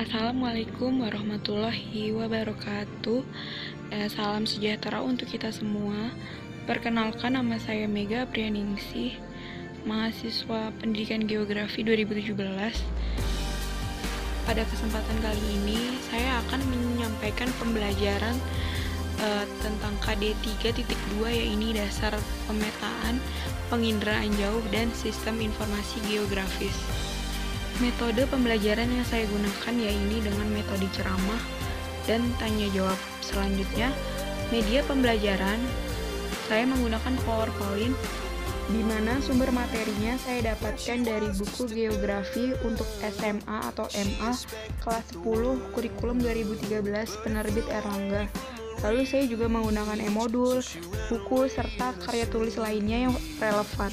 Assalamualaikum warahmatullahi wabarakatuh. Salam sejahtera untuk kita semua. Perkenalkan, nama saya Mega Aprianingsih, mahasiswa Pendidikan Geografi 2017. Pada kesempatan kali ini, saya akan menyampaikan pembelajaran tentang KD 3.2, yaitu dasar pemetaan, penginderaan jauh, dan sistem informasi geografis. Metode pembelajaran yang saya gunakan yaitu dengan metode ceramah dan tanya jawab. Selanjutnya, media pembelajaran saya menggunakan PowerPoint, di mana sumber materinya saya dapatkan dari buku geografi untuk SMA atau MA kelas 10 kurikulum 2013 penerbit Erlangga. Lalu saya juga menggunakan e-modul, buku, serta karya tulis lainnya yang relevan.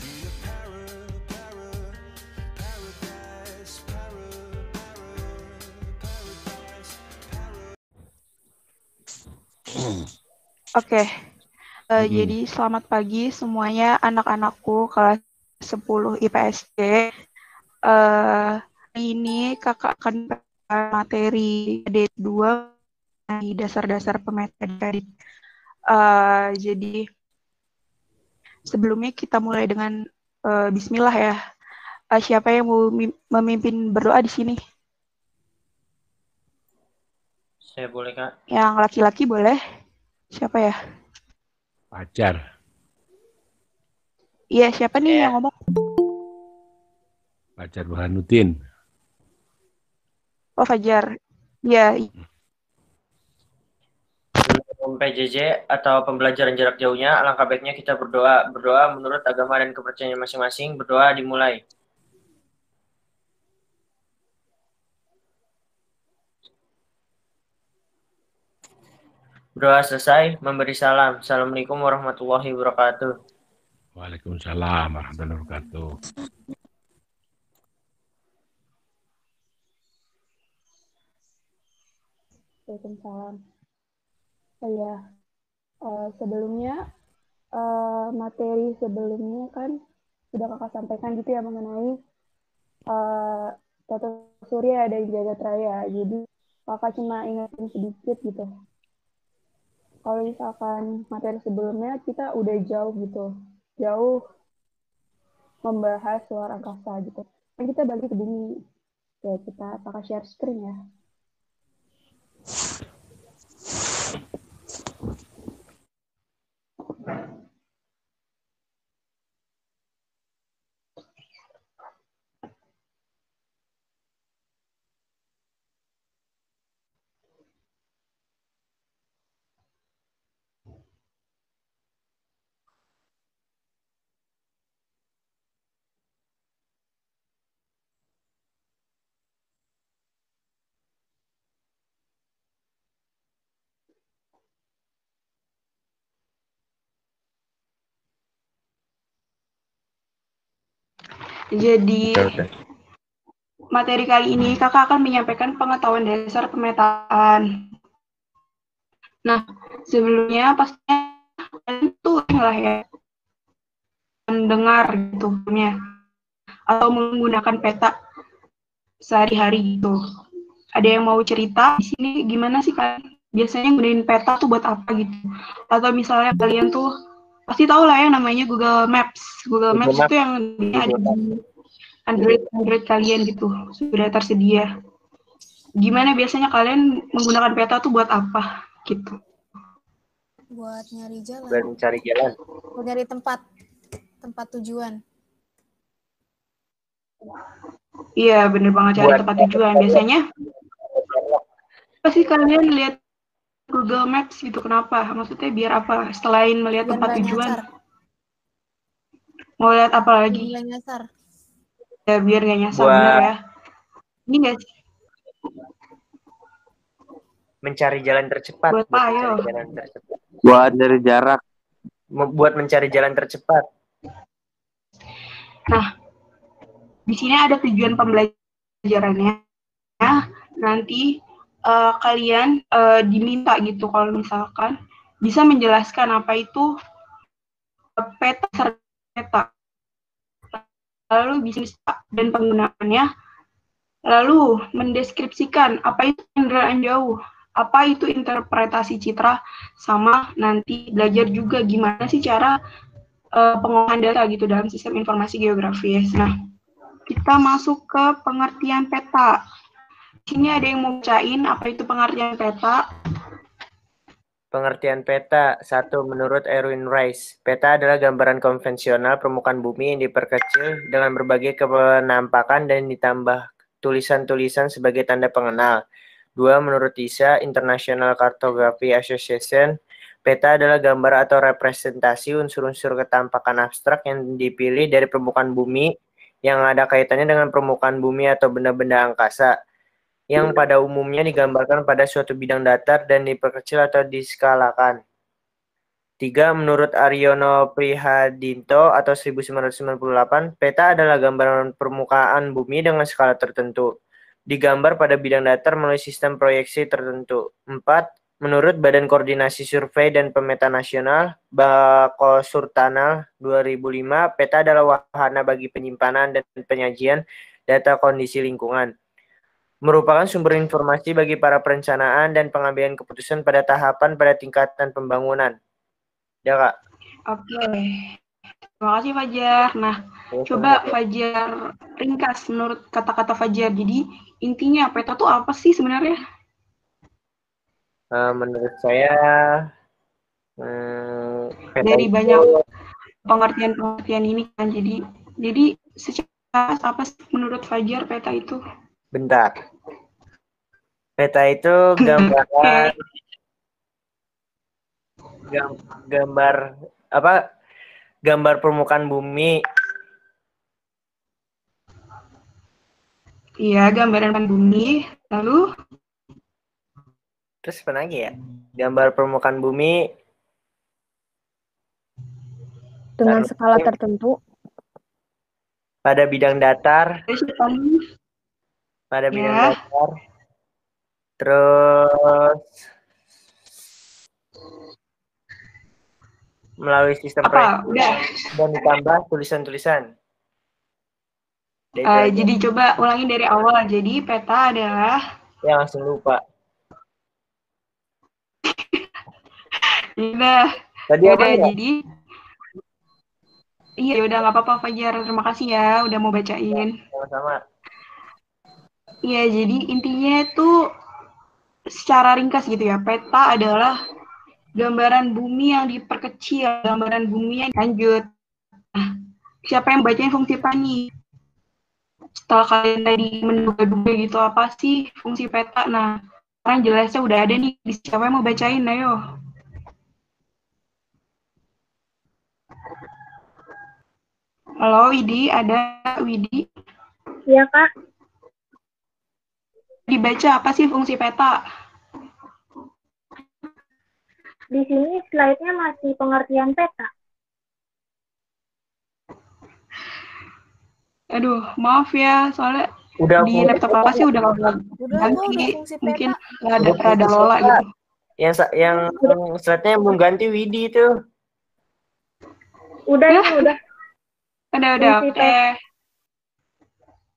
Oke, jadi selamat pagi semuanya anak-anakku kelas 10 IPSD. Hari ini kakak akan materi D2 di dasar-dasar pemetaan. Jadi sebelumnya kita mulai dengan Bismillah ya. Siapa yang mau memimpin berdoa di sini? Saya boleh, Kak. Yang laki-laki boleh. Siapa ya? Fajar. Iya, siapa nih yang ngomong? Fajar Burhanuddin. Oh, Fajar. Iya. PJJ atau pembelajaran jarak jauhnya, alangkah baiknya kita berdoa. Berdoa menurut agama dan kepercayaan masing-masing. Berdoa dimulai. Berdoa selesai, memberi salam. Assalamualaikum warahmatullahi wabarakatuh. Waalaikumsalam warahmatullahi wabarakatuh. Waalaikumsalam. Ya, sebelumnya materi sebelumnya kan sudah kakak sampaikan gitu ya mengenai tata surya dan jagat raya. Jadi kakak cuma ingetin sedikit gitu. Kalau misalkan materi sebelumnya kita udah jauh membahas luar angkasa gitu. Kan kita balik ke bumi. Ya, kita pakai share screen ya. Jadi materi kali ini kakak akan menyampaikan pengetahuan dasar pemetaan. Nah, sebelumnya pastinya itu lah ya mendengar gitu atau menggunakan peta sehari-hari gitu. Ada yang mau cerita di sini gimana sih kalian biasanya gunain peta tuh buat apa gitu? Atau misalnya kalian tuh pasti tahu lah ya namanya Google Maps. Google Maps itu yang ada di Android kalian gitu, sudah tersedia. Gimana biasanya kalian menggunakan peta tuh buat apa gitu? Buat nyari jalan. Buat mencari jalan. Buat nyari tempat tujuan. Iya, bener banget cari tempat tujuan. Biasanya pasti kalian lihat Google Maps gitu. Kenapa? Maksudnya biar apa? Selain melihat tempat tujuan, mau lihat apa lagi? Biar nyasar. Ya, biar nggak nyasar, bener ya. Ini nggak sih? Mencari jalan tercepat. Buat apa, ayo? Buat dari jarak. Buat mencari jalan tercepat. Nah, di sini ada tujuan pembelajarannya. Nah, nanti kalian diminta gitu kalau misalkan bisa menjelaskan apa itu peta, lalu bisa dan penggunaannya, Lalu, mendeskripsikan apa itu pendengaran jauh, apa itu interpretasi citra, sama nanti belajar juga gimana sih cara pengolahan data gitu dalam sistem informasi geografis. Nah, kita masuk ke pengertian peta. Di sini ada yang mau bacain apa itu pengertian peta. Pengertian peta. 1. Menurut Erwin Rice, peta adalah gambaran konvensional permukaan bumi yang diperkecil dengan berbagai penampakan dan ditambah tulisan-tulisan sebagai tanda pengenal. 2. Menurut ISA, International Cartography Association, peta adalah gambar atau representasi unsur-unsur ketampakan abstrak yang dipilih dari permukaan bumi yang ada kaitannya dengan permukaan bumi atau benda-benda angkasa, yang pada umumnya digambarkan pada suatu bidang datar dan diperkecil atau diskalakan. 3. Menurut Aryono Prihadinto atau 1998, peta adalah gambaran permukaan bumi dengan skala tertentu, digambar pada bidang datar melalui sistem proyeksi tertentu. 4. Menurut Badan Koordinasi Survei dan Pemeta Nasional, Bakosurtanal 2005, peta adalah wahana bagi penyimpanan dan penyajian data kondisi lingkungan, merupakan sumber informasi bagi para perencanaan dan pengambilan keputusan pada tahapan pada tingkatan pembangunan. Ya, Kak. Oke. Terima kasih, Fajar. Nah, coba Fajar ringkas menurut kata-kata Fajar. Jadi, intinya peta itu apa sih sebenarnya? Menurut saya, peta dari itu banyak pengertian-pengertian ini kan. Jadi secara apa sih menurut Fajar peta itu? bentar. Peta itu gambaran gambar permukaan bumi. Iya, gambaran bumi. Lalu? Terus apa lagi ya? Gambar permukaan bumi dengan skala tertentu pada bidang datar. Pada bidang datar. Terus melalui sistem proyeksi dan ditambah tulisan-tulisan. Jadi coba ulangi dari awal. Jadi peta adalah, ya langsung lupa. Nah, tadi apa ya? Jadi iya, udah nggak apa-apa Fajar. Terima kasih ya udah mau bacain. Sama-sama. Iya, jadi intinya itu secara ringkas gitu ya. Peta adalah gambaran bumi yang diperkecil, gambaran bumi yang lanjut. Nah, siapa yang bacain fungsi peta nih? Setelah kalian tadi menduga-duga gitu, apa sih fungsi peta? Nah, sekarang jelasnya udah ada nih. Siapa yang mau bacain? Ayo. Halo, Widi. Ada Widi? Iya, Kak. Dibaca apa sih fungsi peta? Di sini slide-nya masih pengertian peta. Aduh, maaf ya, soalnya di laptop apa sih udah ganti, mungkin rada lola gitu. Yang slide-nya belum ganti Widi itu. Udah ya, udah. Udah, oke.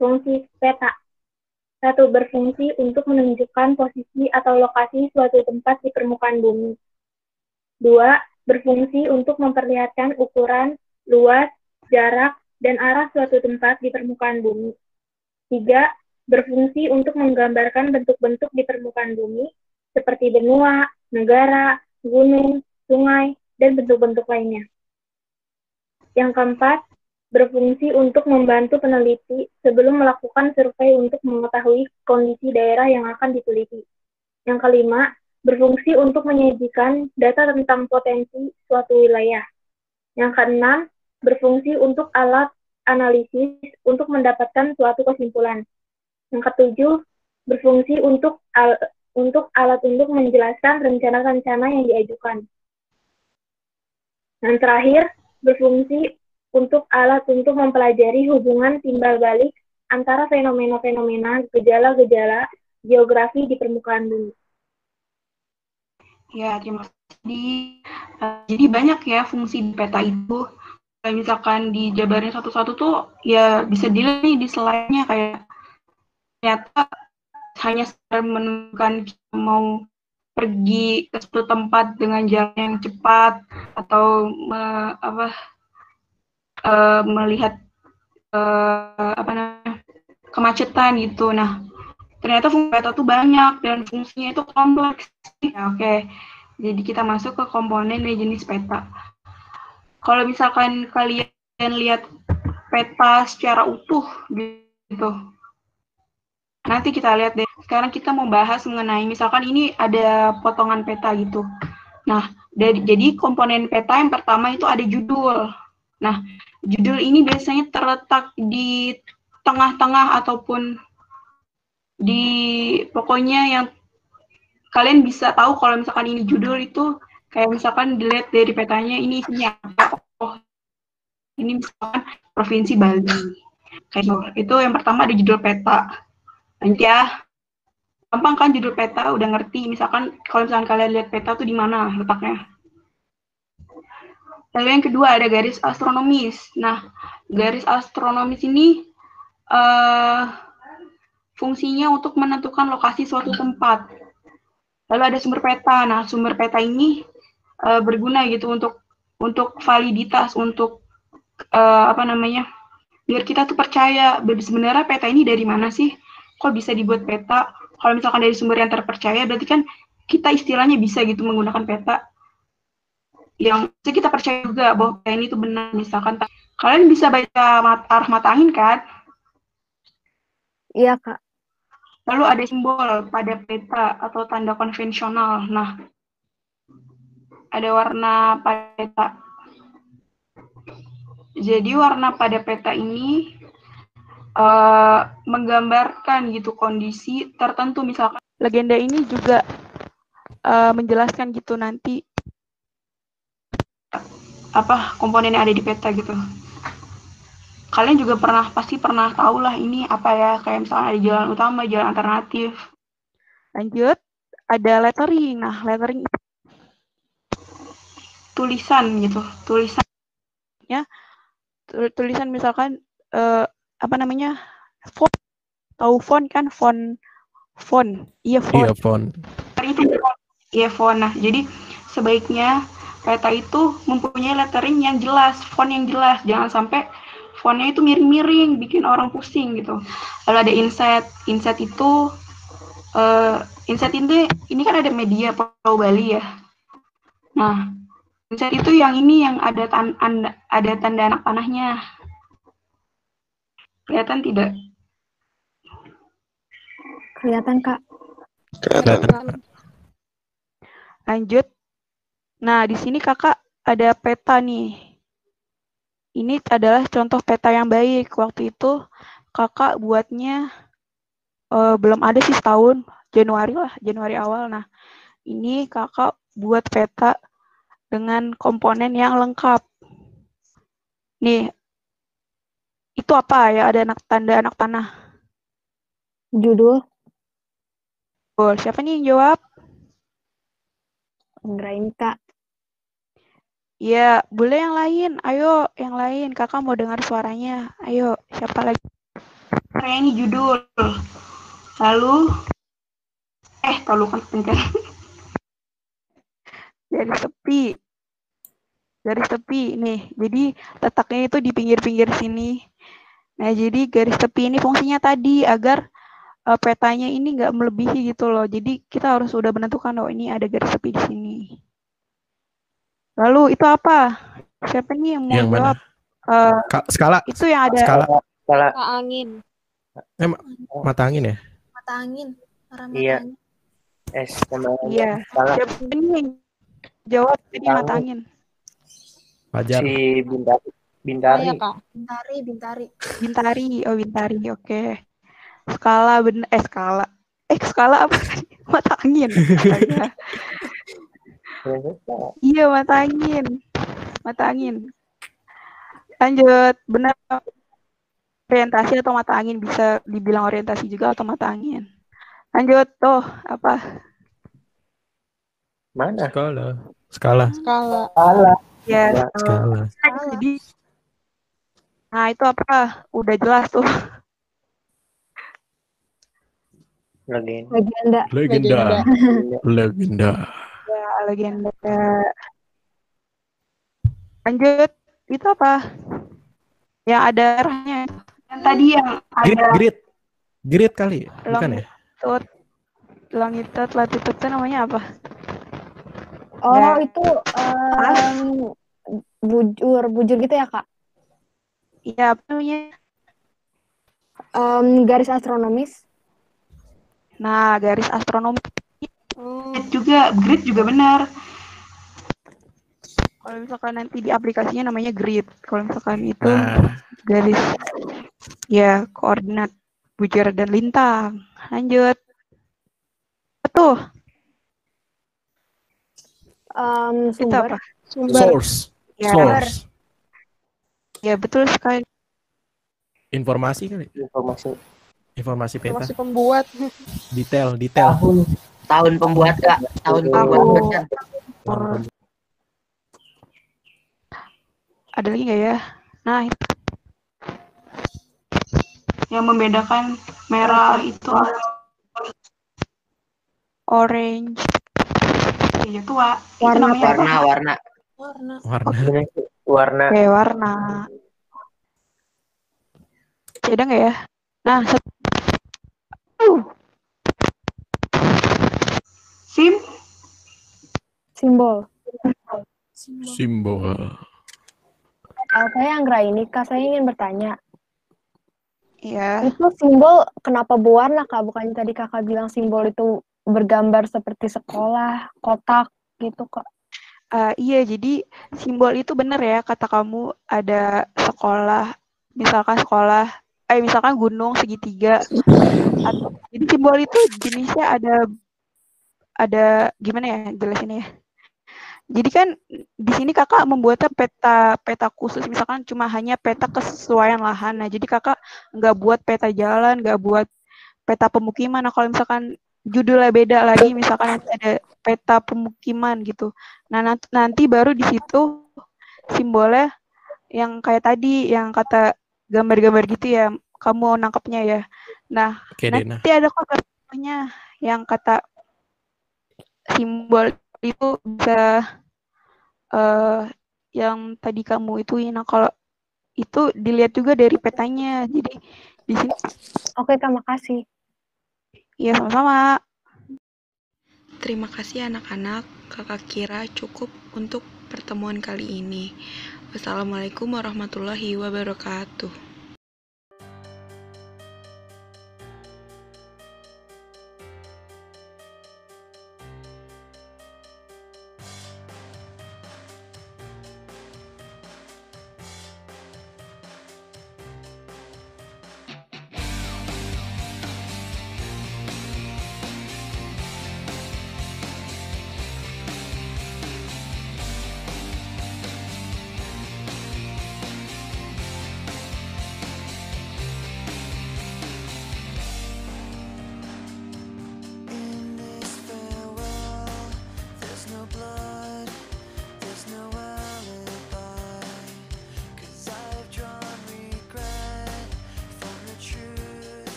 Fungsi peta. 1. Berfungsi untuk menunjukkan posisi atau lokasi suatu tempat di permukaan bumi. 2. Berfungsi untuk memperlihatkan ukuran, luas, jarak, dan arah suatu tempat di permukaan bumi. 3. Berfungsi untuk menggambarkan bentuk-bentuk di permukaan bumi, seperti benua, negara, gunung, sungai, dan bentuk-bentuk lainnya. Yang keempat, berfungsi untuk membantu peneliti sebelum melakukan survei untuk mengetahui kondisi daerah yang akan diteliti. Yang kelima, berfungsi untuk menyajikan data tentang potensi suatu wilayah. Yang keenam, berfungsi untuk alat analisis untuk mendapatkan suatu kesimpulan. Yang ketujuh, berfungsi untuk alat untuk menjelaskan rencana-rencana yang diajukan. Yang terakhir, berfungsi untuk alat untuk mempelajari hubungan timbal balik antara fenomena-fenomena, gejala-gejala geografi di permukaan bumi. Ya, terima kasih. Jadi banyak ya fungsi di peta itu. Kalau misalkan dijabarin satu-satu tuh ya bisa dilihat nih di slide-nya kayak ternyata hanya sekedar menentukan kita mau pergi ke suatu tempat dengan jalan yang cepat atau melihat kemacetan gitu. Nah, ternyata fungsi peta itu banyak dan fungsinya itu kompleks. Ya, oke. Jadi kita masuk ke komponen dari jenis peta. Kalau misalkan kalian lihat peta secara utuh gitu. Nanti kita lihat deh. Sekarang kita mau bahas mengenai misalkan ini ada potongan peta gitu. Nah, jadi komponen peta yang pertama itu ada judul. Nah, judul ini biasanya terletak di tengah-tengah ataupun di pokoknya yang kalian bisa tahu kalau misalkan ini judul itu kayak misalkan dilihat dari petanya ini isinya apa. Oh, ini misalkan Provinsi Bali. Kayak itu yang pertama ada judul peta. Nanti ya, gampang kan judul peta udah ngerti. Misalkan kalau misalkan kalian lihat peta tuh di mana letaknya. Lalu yang kedua ada garis astronomis. Nah, garis astronomis ini fungsinya untuk menentukan lokasi suatu tempat. Lalu ada sumber peta. Nah, sumber peta ini berguna gitu untuk validitas, untuk biar kita tuh percaya sebenarnya peta ini dari mana sih? Kok bisa dibuat peta? Kalau misalkan dari sumber yang terpercaya, berarti kan kita istilahnya bisa gitu menggunakan peta yang kita percaya juga bahwa peta ini tuh benar. Misalkan kalian bisa baca arah mata angin kan? Iya, Kak. Lalu ada simbol pada peta atau tanda konvensional. Nah, ada warna pada peta. Jadi warna pada peta ini menggambarkan gitu kondisi tertentu. Misalkan legenda ini juga menjelaskan gitu nanti apa komponen yang ada di peta gitu. Kalian juga pasti pernah tahu lah ini apa ya, kayak misalnya ada jalan utama, jalan alternatif. Lanjut, ada lettering. Nah, lettering itu tulisan gitu, tulisannya tulisan misalkan font. Tahu font kan? Font. Iya, font. Iya, font. Iya, font. Nah, jadi sebaiknya peta itu mempunyai lettering yang jelas, font yang jelas. Jangan sampai fontnya itu miring-miring, bikin orang pusing gitu. Lalu ada inset. Inset itu, ini kan ada media Pulau Bali ya. Nah, inset itu yang ini yang ada tanda anak panahnya. Kelihatan tidak? Kelihatan, Kak. Kelihatan. Lanjut. Nah, di sini kakak ada peta nih. Ini adalah contoh peta yang baik. Waktu itu kakak buatnya belum ada sih setahun, Januari awal. Nah, ini kakak buat peta dengan komponen yang lengkap. Nih, itu apa ya? Ada tanda anak panah. Judul. Oh, siapa nih yang jawab? Anggraini, Kak. Iya, boleh yang lain. Ayo, yang lain. Kakak mau dengar suaranya. Ayo, siapa lagi? Saya ini judul. Lalu, tahu kan pencet. Garis tepi. Nih, jadi letaknya itu di pinggir-pinggir sini. Nah, jadi garis tepi ini fungsinya tadi agar petanya ini nggak melebihi gitu loh. Jadi kita harus sudah menentukan, oh ini ada garis tepi di sini. Lalu itu apa? Siapa nih yang mau jawab? Skala. Itu yang ada. Skala. Mata angin. Mata angin ya? Mata angin. Arah mata Iya. angin. Iya. Siapa nih yang jawab tadi mata angin? Fajar. Si Bintari. Iya, Kak. Bintari. Bintari. Oh, Bintari. Oke. Skala skala. Skala apa tadi? Mata angin. Iya, mata angin. Lanjut. Benar. Orientasi atau mata angin, bisa dibilang orientasi juga atau mata angin. Lanjut. Tuh, apa? Mana? Skala. Ya, Skala. Jadi, nah itu apa? Udah jelas tuh. Legenda. Legenda. Legenda. Ya, legenda. Lanjut. Itu apa? Yang ada eranya. Yang tadi yang ada Grid kali, bukan ya? longitude, latitude itu namanya apa? Oh, Ya. itu bujur gitu ya, Kak? Iya, apa namanya? Garis astronomis. Nah, garis astronomi. Grid juga benar. Kalau misalkan nanti di aplikasinya namanya grid. Kalau misalkan itu garis ya koordinat bujur dan lintang. Lanjut. Tuh. Itu Sumber. apa? Source. Ya. Source. Ya, betul sekali. Informasi kali. Informasi peta. Informasi pembuat. Detail. Tahun pembuat Kak. Tahun pembuat Kak. Ada lagi nggak ya? Nah, yang membedakan merah itu orange. Ya tua. Warna Warna. Oke, warna. Ada nggak ya? Nah, simbol. Saya Anggra ini, Kak, saya ingin bertanya. Iya. Itu simbol kenapa berwarna, Kak? Bukannya tadi Kakak bilang simbol itu bergambar seperti sekolah, kotak gitu, Kak. Iya, jadi simbol itu benar ya, kata kamu ada sekolah, misalkan gunung segitiga. Jadi simbol itu jenisnya ada gimana ya jelasinnya ya? Jadi kan di sini kakak membuatnya peta khusus, misalkan cuma hanya peta kesesuaian lahan. Nah, jadi kakak nggak buat peta jalan, nggak buat peta pemukiman. Nah, kalau misalkan judulnya beda lagi, misalkan ada peta pemukiman gitu. Nah, nanti baru di situ simbolnya yang kayak tadi, yang kata gambar-gambar gitu ya, kamu nangkepnya ya. Nah, nanti ada kotaknya yang kata simbol itu bisa yang tadi kamu ituin. Nah, kalau itu dilihat juga dari petanya. Jadi di sini. Oke, Kak, makasih. Iya, sama-sama. Terima kasih anak-anak. Kakak kira cukup untuk pertemuan kali ini. Wassalamualaikum warahmatullahi wabarakatuh.